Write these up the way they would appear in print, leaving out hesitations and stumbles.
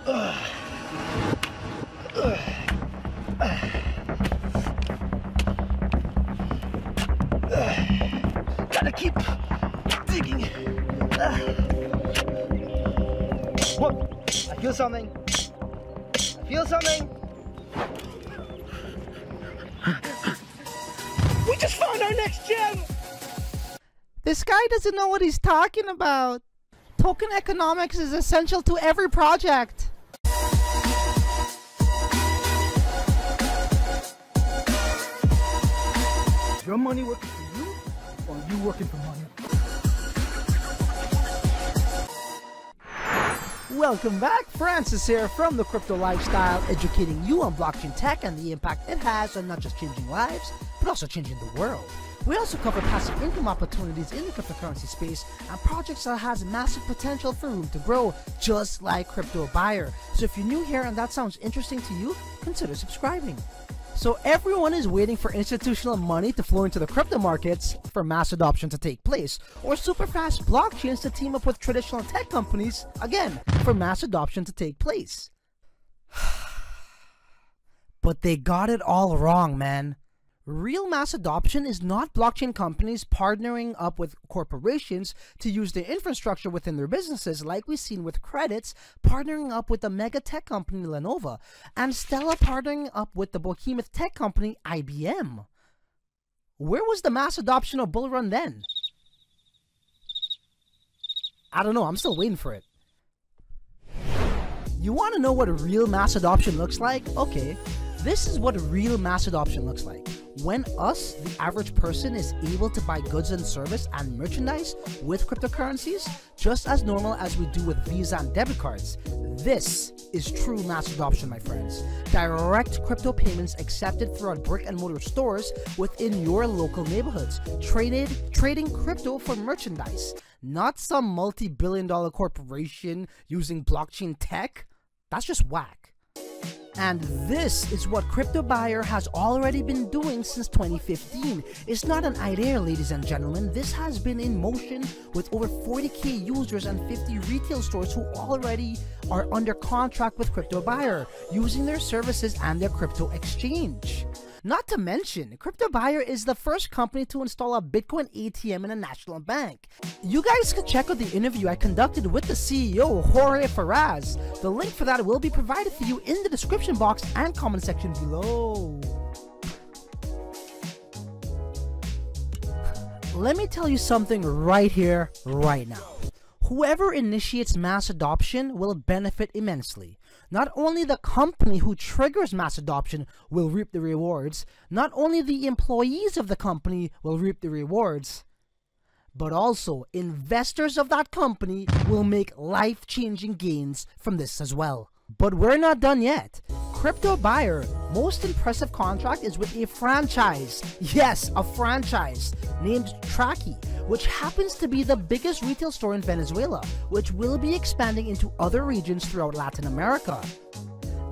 Gotta keep digging. What? I feel something. I feel something. We just found our next gem! This guy doesn't know what he's talking about. Token economics is essential to every project. Is your money working for you, or are you working for money? Welcome back, Francis here from the Crypto Lifestyle, educating you on blockchain tech and the impact it has on not just changing lives, but also changing the world. We also cover passive income opportunities in the cryptocurrency space and projects that has massive potential for room to grow, just like CryptoBuyer. So if you're new here and that sounds interesting to you, consider subscribing. So everyone is waiting for institutional money to flow into the crypto markets for mass adoption to take place, or super fast blockchains to team up with traditional tech companies, again, for mass adoption to take place. But they got it all wrong, man. Real mass adoption is not blockchain companies partnering up with corporations to use their infrastructure within their businesses, like we've seen with Credits partnering up with the mega tech company Lenovo, and Stella partnering up with the behemoth tech company IBM. Where was the mass adoption of Bull Run then? I don't know, I'm still waiting for it. You want to know what a real mass adoption looks like? Okay, this is what a real mass adoption looks like. When us, the average person, is able to buy goods and service and merchandise with cryptocurrencies, just as normal as we do with Visa and debit cards. This is true mass adoption, my friends. Direct crypto payments accepted throughout brick and mortar stores within your local neighborhoods. Trading crypto for merchandise. Not some multi-billion-dollar corporation using blockchain tech. That's just whack. And this is what CryptoBuyer has already been doing since 2015. It's not an idea, ladies and gentlemen. This has been in motion with over 40k users and 50 retail stores who already are under contract with CryptoBuyer, using their services and their crypto exchange. Not to mention, CryptoBuyer is the first company to install a Bitcoin ATM in a national bank. You guys can check out the interview I conducted with the CEO, Jorge Ferraz. The link for that will be provided for you in the description box and comment section below. Let me tell you something right here, right now. Whoever initiates mass adoption will benefit immensely. Not only the company who triggers mass adoption will reap the rewards, not only the employees of the company will reap the rewards, but also investors of that company will make life-changing gains from this as well. But we're not done yet. CryptoBuyer most impressive contract is with a franchise. Yes, a franchise named Traki, which happens to be the biggest retail store in Venezuela, which will be expanding into other regions throughout Latin America.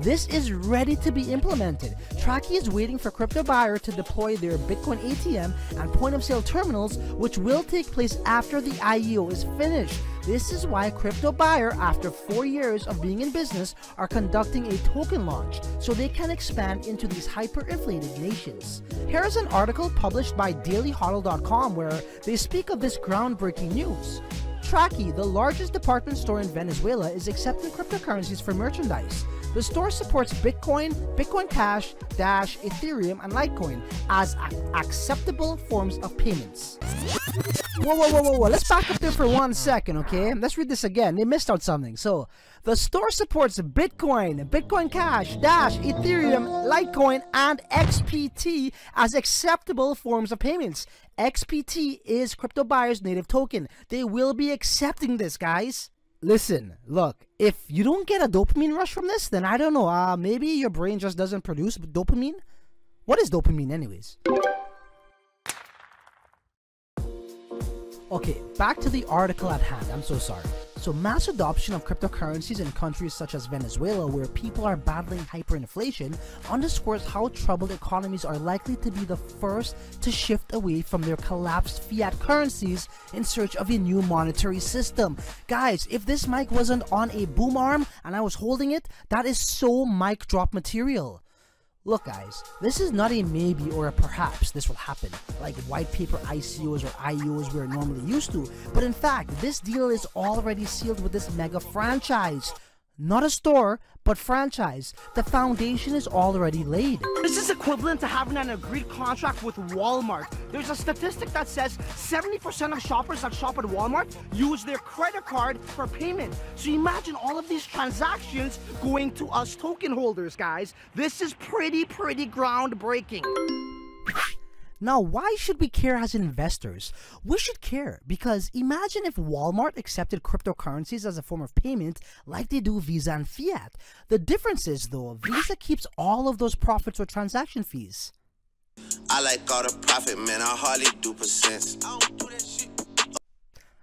This is ready to be implemented. Traki is waiting for CryptoBuyer to deploy their Bitcoin ATM and point-of-sale terminals, which will take place after the IEO is finished. This is why CryptoBuyer, after 4 years of being in business, are conducting a token launch so they can expand into these hyperinflated nations. Here is an article published by dailyhodl.com where they speak of this groundbreaking news. Traki, the largest department store in Venezuela, is accepting cryptocurrencies for merchandise. The store supports Bitcoin, Bitcoin Cash, Dash, Ethereum, and Litecoin as acceptable forms of payments. Whoa. Let's back up there for 1 second, okay? Let's read this again. They missed out something. So, the store supports Bitcoin, Bitcoin Cash, Dash, Ethereum, Litecoin, and XPT as acceptable forms of payments. XPT is CryptoBuyer's native token. They will be accepting this, guys. Listen, look, if you don't get a dopamine rush from this, then I don't know, maybe your brain just doesn't produce dopamine? What is dopamine anyways? Okay, back to the article at hand. I'm so sorry. So mass adoption of cryptocurrencies in countries such as Venezuela, where people are battling hyperinflation, underscores how troubled economies are likely to be the first to shift away from their collapsed fiat currencies in search of a new monetary system. Guys, if this mic wasn't on a boom arm and I was holding it, that is so mic drop material. Look guys, this is not a maybe or a perhaps this will happen, like Whitepaper ICOs or IEOs we're normally used to, but in fact, this deal is already sealed with this mega franchise. Not a store, but franchise. The foundation is already laid. This is equivalent to having an agreed contract with Walmart. There's a statistic that says 70% of shoppers that shop at Walmart use their credit card for payment. So imagine all of these transactions going to us token holders, guys. This is pretty groundbreaking. Now, why should we care as investors? We should care because imagine if Walmart accepted cryptocurrencies as a form of payment like they do Visa and Fiat. The difference is, though, Visa keeps all of those profits or transaction fees. I like all the profit, man. I hardly do percents. I don't do that shit.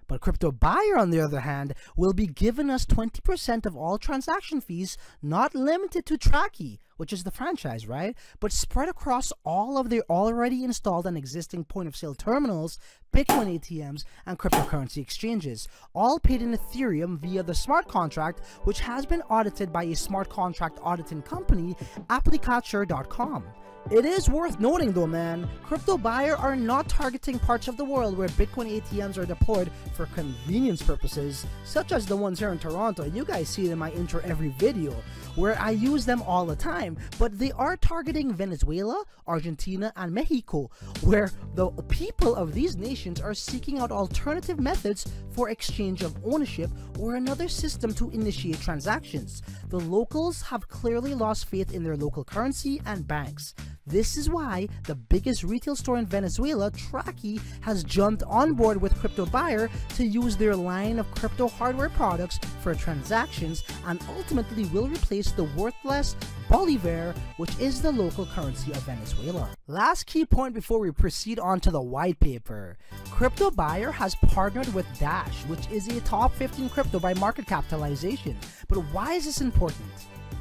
But CryptoBuyer, on the other hand, will be giving us 20% of all transaction fees, not limited to Tracky, which is the franchise, right? But spread across all of their already installed and existing point-of-sale terminals, Bitcoin ATMs, and cryptocurrency exchanges, all paid in Ethereum via the smart contract, which has been audited by a smart contract auditing company, Applicature.com. It is worth noting though, man, CryptoBuyer are not targeting parts of the world where Bitcoin ATMs are deployed for convenience purposes, such as the ones here in Toronto. You guys see it in my intro every video, where I use them all the time, but they are targeting Venezuela, Argentina, and Mexico, where the people of these nations are seeking out alternative methods for exchange of ownership or another system to initiate transactions. The locals have clearly lost faith in their local currency and banks. This is why the biggest retail store in Venezuela, Tracky, has jumped on board with CryptoBuyer to use their line of crypto hardware products for transactions and ultimately will replace the worthless Bolivar, which is the local currency of Venezuela. Last key point before we proceed on to the white paper. CryptoBuyer has partnered with Dash, which is a top 15 crypto by market capitalization. But why is this important?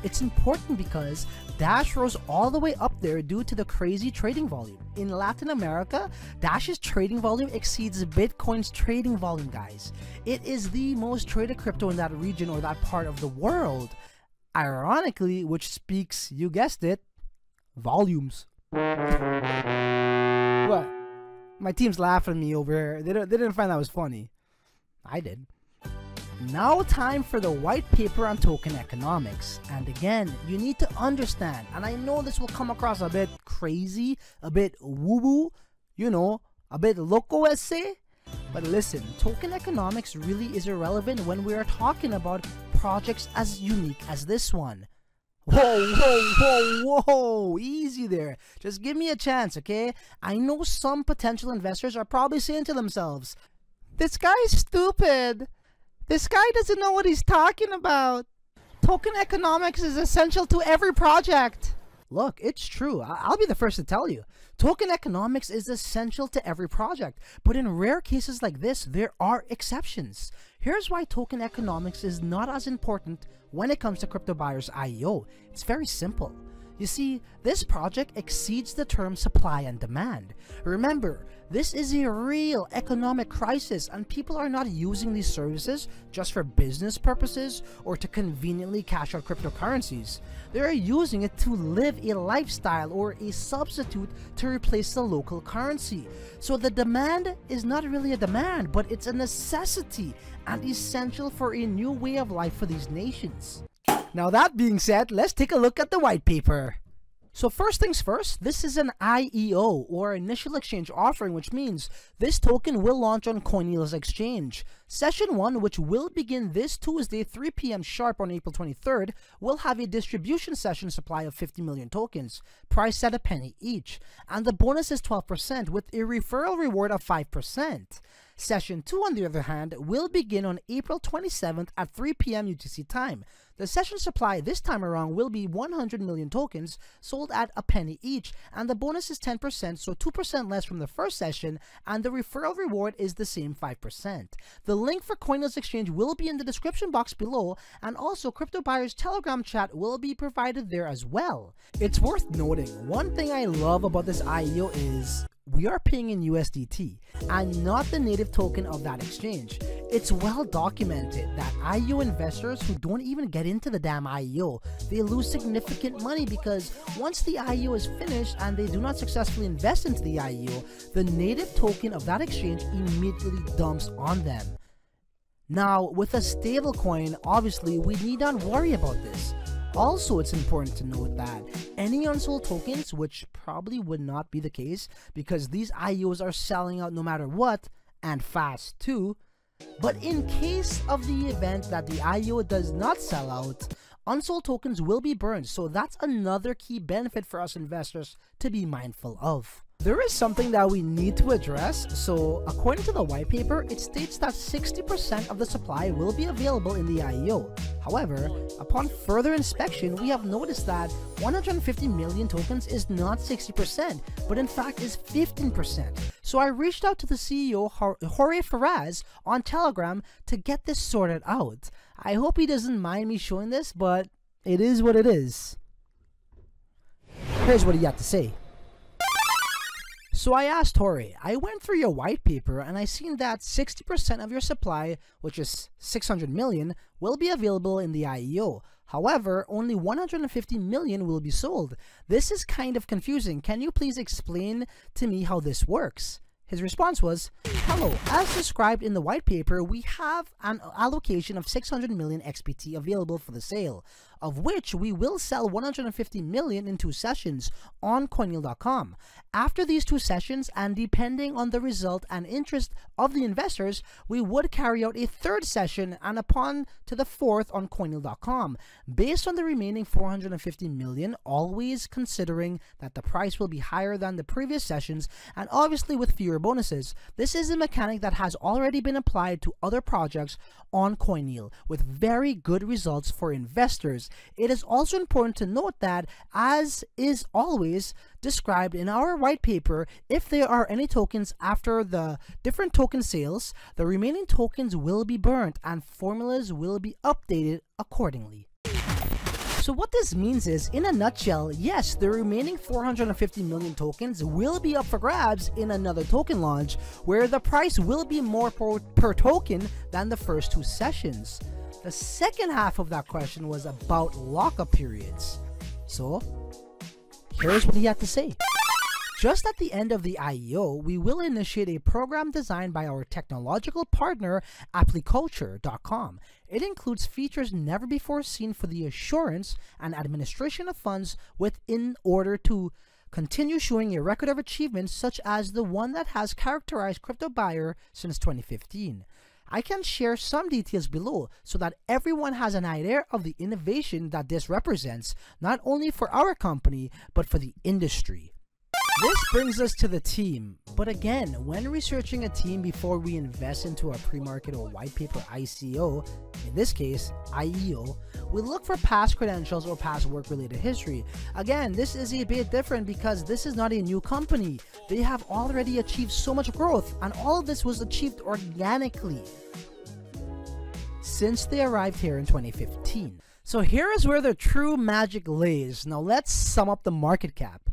It's important because Dash rose all the way up there due to the crazy trading volume. In Latin America, Dash's trading volume exceeds Bitcoin's trading volume, guys. It is the most traded crypto in that region or that part of the world. Ironically, which speaks, you guessed it, volumes. What? My team's laughing at me over here. They didn't find that was funny. I did. Now time for the white paper on token economics. And again, you need to understand, and I know this will come across a bit crazy, a bit woo-woo, you know, a bit loco esse. But listen, token economics really is irrelevant when we are talking about projects as unique as this one. Whoa, easy there. Just give me a chance, okay? I know some potential investors are probably saying to themselves, this guy's stupid. This guy doesn't know what he's talking about. Token economics is essential to every project. Look, it's true. I'll be the first to tell you. Token economics is essential to every project. But in rare cases like this, there are exceptions. Here's why token economics is not as important when it comes to CryptoBuyer's IEO. It's very simple. You see, this project exceeds the term supply and demand. Remember, this is a real economic crisis and people are not using these services just for business purposes or to conveniently cash out cryptocurrencies. They are using it to live a lifestyle or a substitute to replace the local currency. So the demand is not really a demand, but it's a necessity and essential for a new way of life for these nations. Now that being said, let's take a look at the white paper. So first things first, this is an IEO or initial exchange offering, which means this token will launch on Coineal Exchange. Session 1, which will begin this Tuesday 3 p.m. sharp on April 23rd, will have a distribution session supply of 50 million tokens, priced at $0.01 each, and the bonus is 12% with a referral reward of 5%. Session 2, on the other hand, will begin on April 27th at 3 p.m. UTC time. The session supply this time around will be 100 million tokens sold at a penny each, and the bonus is 10%, so 2% less from the first session, and the referral reward is the same 5%. The link for Coineal Exchange will be in the description box below, and also CryptoBuyer's Telegram chat will be provided there as well. It's worth noting, one thing I love about this IEO is we are paying in USDT and not the native token of that exchange. It's well documented that IEO investors who don't even get into the damn IEO, they lose significant money because once the IEO is finished and they do not successfully invest into the IEO, the native token of that exchange immediately dumps on them. Now, with a stablecoin, obviously we need not worry about this. Also, it's important to note that any unsold tokens, which probably would not be the case because these IEOs are selling out no matter what, and fast too, but in case of the event that the IEO does not sell out, unsold tokens will be burned, so that's another key benefit for us investors to be mindful of. There is something that we need to address. So according to the white paper, it states that 60% of the supply will be available in the IEO. However, upon further inspection, we have noticed that 150 million tokens is not 60%, but in fact is 15%. So I reached out to the CEO, Jorge Ferraz, on Telegram to get this sorted out. I hope he doesn't mind me showing this, but it is what it is. Here's what he had to say. So I asked Jorge, I went through your white paper and I seen that 60% of your supply, which is 600 million, will be available in the IEO. However, only 150 million will be sold. This is kind of confusing. Can you please explain to me how this works? His response was, hello, as described in the white paper, we have an allocation of 600 million XBT available for the sale, of which we will sell 150 million in 2 sessions on Coineal.com. After these 2 sessions, and depending on the result and interest of the investors, we would carry out a 3rd session and upon to the 4th on Coineal.com. Based on the remaining 450 million, always considering that the price will be higher than the previous sessions and obviously with fewer bonuses. This is a mechanic that has already been applied to other projects on Coineal with very good results for investors. It is also important to note that, as is always described in our white paper, if there are any tokens after the different token sales, the remaining tokens will be burnt and formulas will be updated accordingly. So what this means is, in a nutshell, yes, the remaining 450 million tokens will be up for grabs in another token launch where the price will be more per token than the first 2 sessions. The second half of that question was about lockup periods. So here's what he had to say. Just at the end of the IEO, we will initiate a program designed by our technological partner, appliculture.com. It includes features never before seen for the assurance and administration of funds in order to continue showing a record of achievements such as the one that has characterized CryptoBuyer since 2015. I can share some details below so that everyone has an idea of the innovation that this represents, not only for our company, but for the industry. This brings us to the team, but again, when researching a team before we invest into a pre-market or white paper ICO, in this case IEO, we look for past credentials or past work-related history. Again, this is a bit different because this is not a new company. They have already achieved so much growth, and all of this was achieved organically since they arrived here in 2015. So here is where the true magic lays. Now let's sum up the market cap.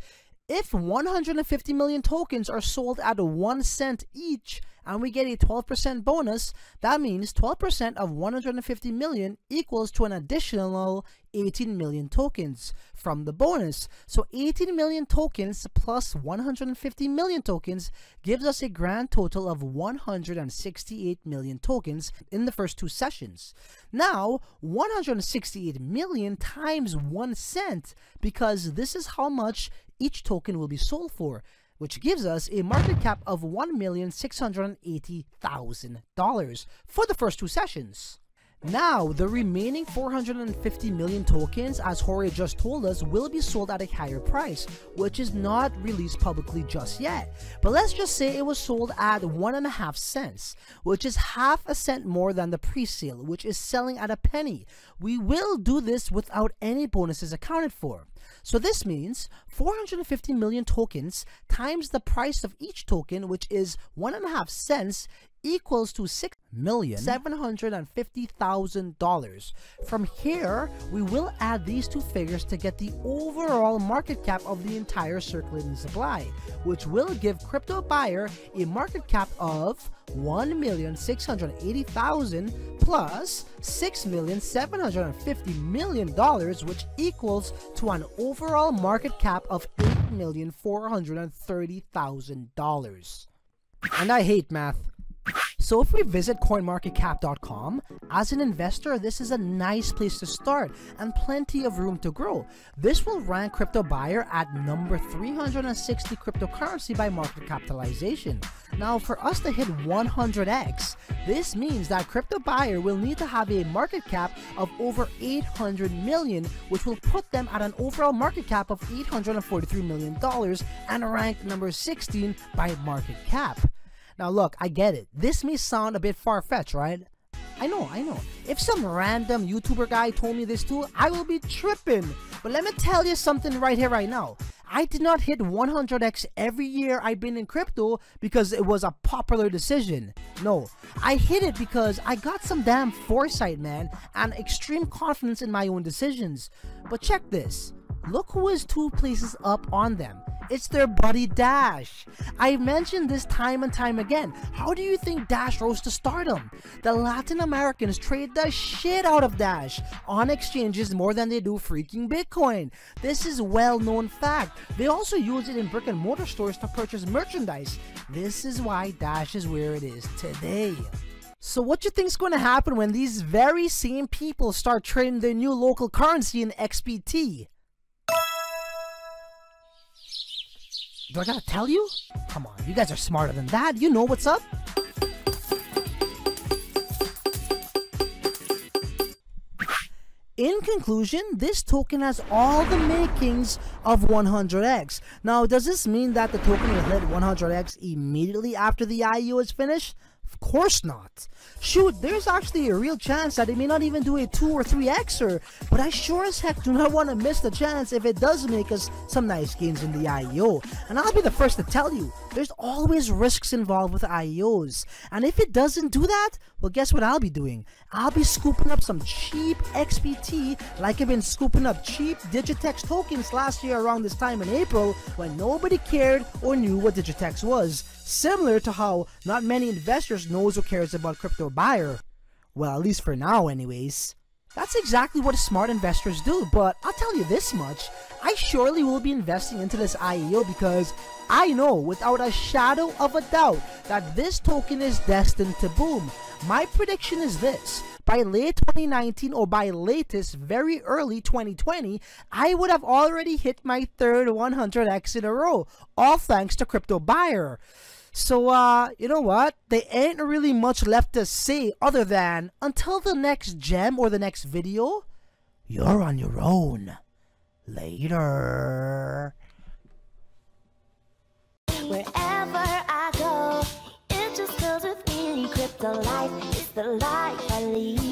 If 150 million tokens are sold at 1 cent each and we get a 12% bonus, that means 12% of 150 million equals to an additional 18 million tokens from the bonus. So 18 million tokens plus 150 million tokens gives us a grand total of 168 million tokens in the first 2 sessions. Now, 168 million times 1 cent, because this is how much each token will be sold for, which gives us a market cap of $1,680,000 for the first 2 sessions. Now, the remaining 450 million tokens, as Jorge just told us, will be sold at a higher price, which is not released publicly just yet. But let's just say it was sold at 1.5 cents, which is half a cent more than the pre-sale, which is selling at a penny. We will do this without any bonuses accounted for. So this means 450 million tokens times the price of each token, which is 1.5 cents, equals to $6,750,000. From here, we will add these two figures to get the overall market cap of the entire circulating supply, which will give CryptoBuyer a market cap of $1,680,000 plus $6,750,000, which equals to an overall market cap of $8,430,000. And I hate math. So if we visit coinmarketcap.com, as an investor, this is a nice place to start and plenty of room to grow. This will rank CryptoBuyer at number 360 cryptocurrency by market capitalization. Now, for us to hit 100x, this means that CryptoBuyer will need to have a market cap of over 800 million, which will put them at an overall market cap of $843 million and rank number 16 by market cap. Now look, I get it. This may sound a bit far-fetched, right? I know. If some random YouTuber guy told me this too, I will be tripping. But let me tell you something right here, right now. I did not hit 100x every year I've been in crypto because it was a popular decision. No, I hit it because I got some damn foresight, man, and extreme confidence in my own decisions. But check this. Look who is 2 places up on them. It's their buddy Dash. I've mentioned this time and time again. How do you think Dash rose to stardom? The Latin Americans trade the shit out of Dash on exchanges more than they do freaking Bitcoin. This is well-known fact. They also use it in brick and mortar stores to purchase merchandise. This is why Dash is where it is today. So what you think is going to happen when these very same people start trading their new local currency in XBT? Do I gotta tell you? Come on, you guys are smarter than that. You know what's up. In conclusion, this token has all the makings of 100x. Now, does this mean that the token will hit 100x immediately after the IEO is finished? Of course not. Shoot, there's actually a real chance that it may not even do a 2 or 3xer, but I sure as heck do not want to miss the chance if it does make us some nice gains in the IEO. And I'll be the first to tell you, there's always risks involved with IEOs. And if it doesn't do that, well, guess what I'll be doing? I'll be scooping up some cheap XBT like I've been scooping up cheap Digitex tokens last year around this time in April when nobody cared or knew what Digitex was. Similar to how not many investors knows or cares about CryptoBuyer. Well, at least for now anyways. That's exactly what smart investors do, but I'll tell you this much. I surely will be investing into this IEO because I know without a shadow of a doubt that this token is destined to boom. My prediction is this. By late 2019 or by latest very early 2020, I would have already hit my third 100x in a row, all thanks to CryptoBuyer. So, you know what? There ain't really much left to say other than, until the next gem or the next video, you're on your own. Later. Wherever I go, it just goes with me. Crypto life is the life I lead.